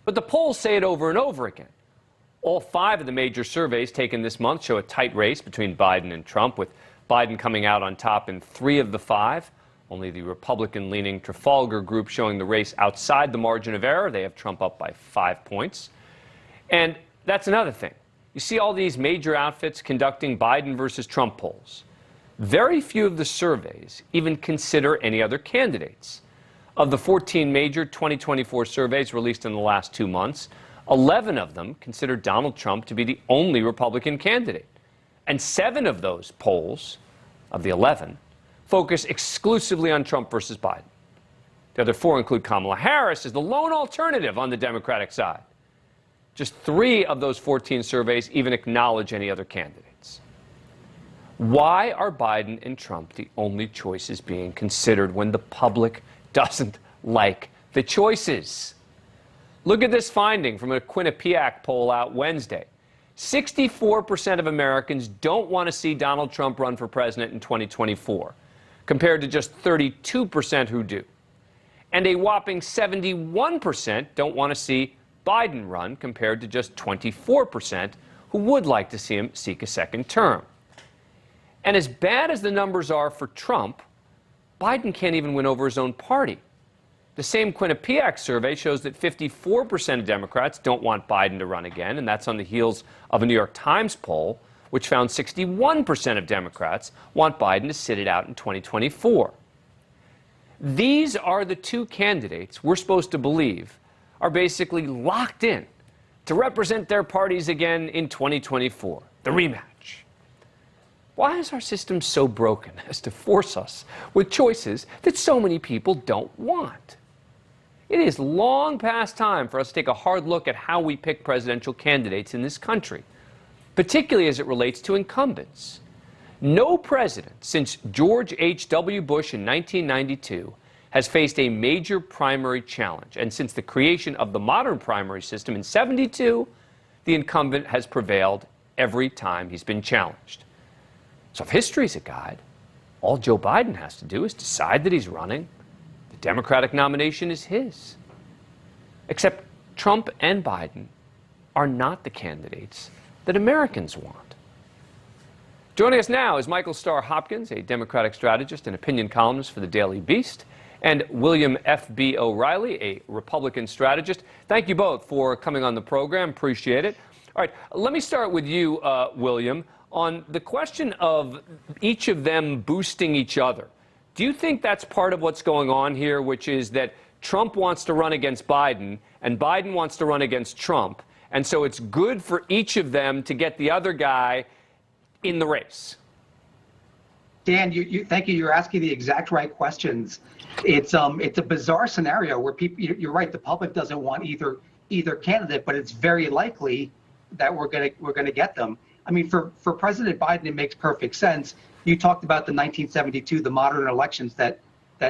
But the polls say it over and over again. All 5 of the major surveys taken this month show a tight race between Biden and Trump, with Biden coming out on top in 3 of the 5. Only the Republican-leaning Trafalgar Group showing the race outside the margin of error. They have Trump up by 5 points. And that's another thing. You see all these major outfits conducting Biden versus Trump polls. Very few of the surveys even consider any other candidates. Of the 14 major 2024 surveys released in the last 2 months, 11 of them consider Donald Trump to be the only Republican candidate. And 7 of those polls, of the 11, focus exclusively on Trump versus Biden. The other 4 include Kamala Harris as the lone alternative on the Democratic side. Just 3 of those 14 surveys even acknowledge any other candidates. Why are Biden and Trump the only choices being considered when the public doesn't like the choices? Look at this finding from a Quinnipiac poll out Wednesday. 64% of Americans don't want to see Donald Trump run for president in 2024, compared to just 32% who do. And a whopping 71% don't want to see Biden run, compared to just 24% who would like to see him seek a second term. And as bad as the numbers are for Trump, Biden can't even win over his own party. The same Quinnipiac survey shows that 54% of Democrats don't want Biden to run again, and that's on the heels of a New York Times poll, which found 61% of Democrats want Biden to sit it out in 2024. These are the 2 candidates we're supposed to believe are basically locked in to represent their parties again in 2024, the rematch. Why is our system so broken as to force us with choices that so many people don't want? It is long past time for us to take a hard look at how we pick presidential candidates in this country, particularly as it relates to incumbents. No president since George H.W. Bush in 1992 has faced a major primary challenge. And since the creation of the modern primary system in '72, the incumbent has prevailed every time he's been challenged. So if history is a guide, all Joe Biden has to do is decide that he's running. The Democratic nomination is his. Except Trump and Biden are not the candidates that Americans want. Joining us now is Michael Starr Hopkins, a Democratic strategist and opinion columnist for the Daily Beast, and William F.B. O'Reilly, a Republican strategist. Thank you both for coming on the program. Appreciate it. All right, let me start with you, William, on the question of each of them boosting each other. Do you think that's part of what's going on here, which is that Trump wants to run against Biden and Biden wants to run against Trump, and so it's good for each of them to get the other guy in the race? Dan, thank you. You're asking the exact right questions. It's a bizarre scenario where people. You're right. The public doesn't want either candidate, but it's very likely that we're gonna get them. I mean, for President Biden, it makes perfect sense. You talked about the 1972, the modern elections that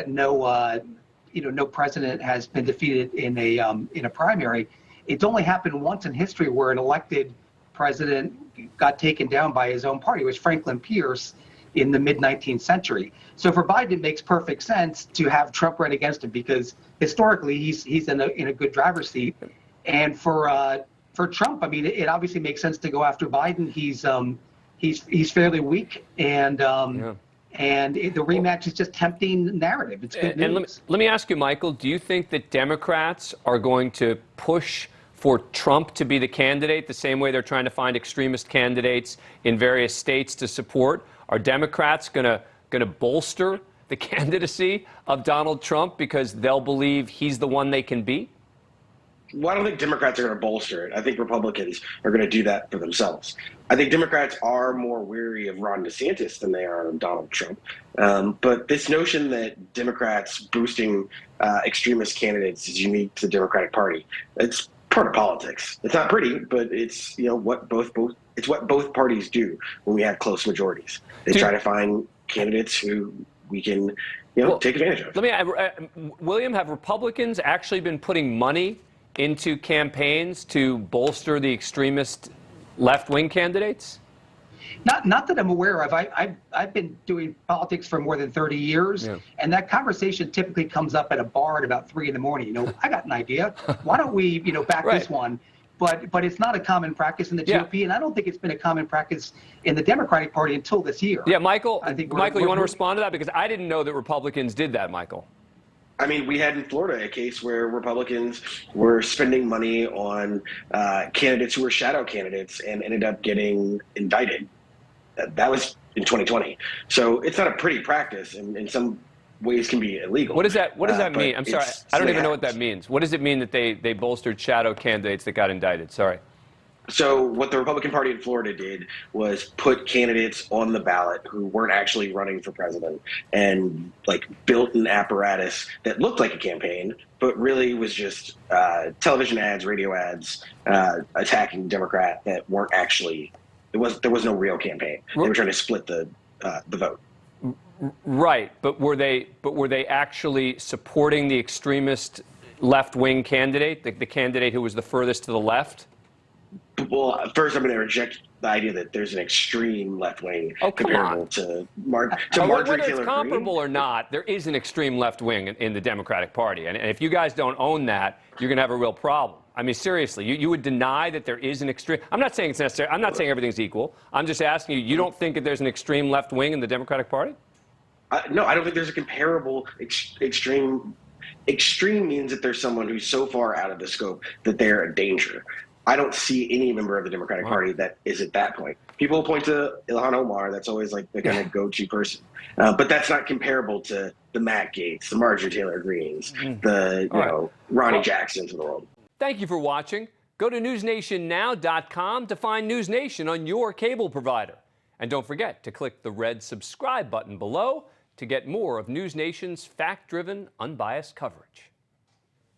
no president has been defeated in a primary. It's only happened once in history where an elected president got taken down by his own party. It was Franklin Pierce in the mid-19th century. So for Biden, it makes perfect sense to have Trump run against him because historically he's in a good driver's seat. And for Trump, I mean, it obviously makes sense to go after Biden. He's fairly weak, and the rematch is just tempting narrative. It's good news. And let me ask you, Michael, do you think that Democrats are going to push for Trump to be the candidate the same way they're trying to find extremist candidates in various states to support? Are Democrats going to bolster the candidacy of Donald Trump because they'll believe he's the one they can beat? Well, I don't think Democrats are going to bolster it. I think Republicans are going to do that for themselves. I think Democrats are more weary of Ron DeSantis than they are of Donald Trump. But this notion that Democrats boosting extremist candidates is unique to the Democratic Party, it's part of politics. It's not pretty, but it's what both parties do when we have close majorities. They try to find candidates who we can take advantage of. William, have Republicans actually been putting money into campaigns to bolster the extremist left-wing candidates? Not that I'm aware of. I've been doing politics for more than 30 years, Yeah. and that conversation typically comes up at a bar at about 3 in the morning. I got an idea. Why don't we, back Right. this one? But it's not a common practice in the GOP, and I don't think it's been a common practice in the Democratic Party until this year. Yeah, Michael, I think you want to respond to that? Because I didn't know that Republicans did that, Michael. I mean, we had in Florida a case where Republicans were spending money on candidates who were shadow candidates and ended up getting indicted. That was in 2020. So it's not a pretty practice, and in some ways can be illegal. What does that mean? I'm sorry, I don't even know what that means. What does it mean that they bolstered shadow candidates that got indicted? Sorry. So what the Republican Party in Florida did was put candidates on the ballot who weren't actually running for president and built an apparatus that looked like a campaign, but really was just television ads, radio ads, attacking Democrat that weren't actually, there was no real campaign. They were trying to split the vote. Right, but were they actually supporting the extremist left-wing candidate, the candidate who was the furthest to the left? Well, first I'm going to reject the idea that there's an extreme left wing comparable to Marjorie Taylor Greene. Whether it's comparable or not, there is an extreme left wing in the Democratic Party, and if you guys don't own that, you're going to have a real problem. I mean, seriously, you would deny that there is an extreme. I'm not saying it's necessary. I'm not saying everything's equal. I'm just asking you. You don't think that there's an extreme left wing in the Democratic Party? No, I don't think there's a comparable extreme. Extreme means that there's someone who's so far out of the scope that they're a danger. I don't see any member of the Democratic Party that is at that point. People point to Ilhan Omar. That's always the kind of go-to person. But that's not comparable to the Matt Gaetz, the Marjorie Taylor Greenes, the Ronnie Jacksons of the world. Thank you for watching. Go to newsnationnow.com to find News Nation on your cable provider. And don't forget to click the red subscribe button below to get more of News Nation's fact-driven, unbiased coverage.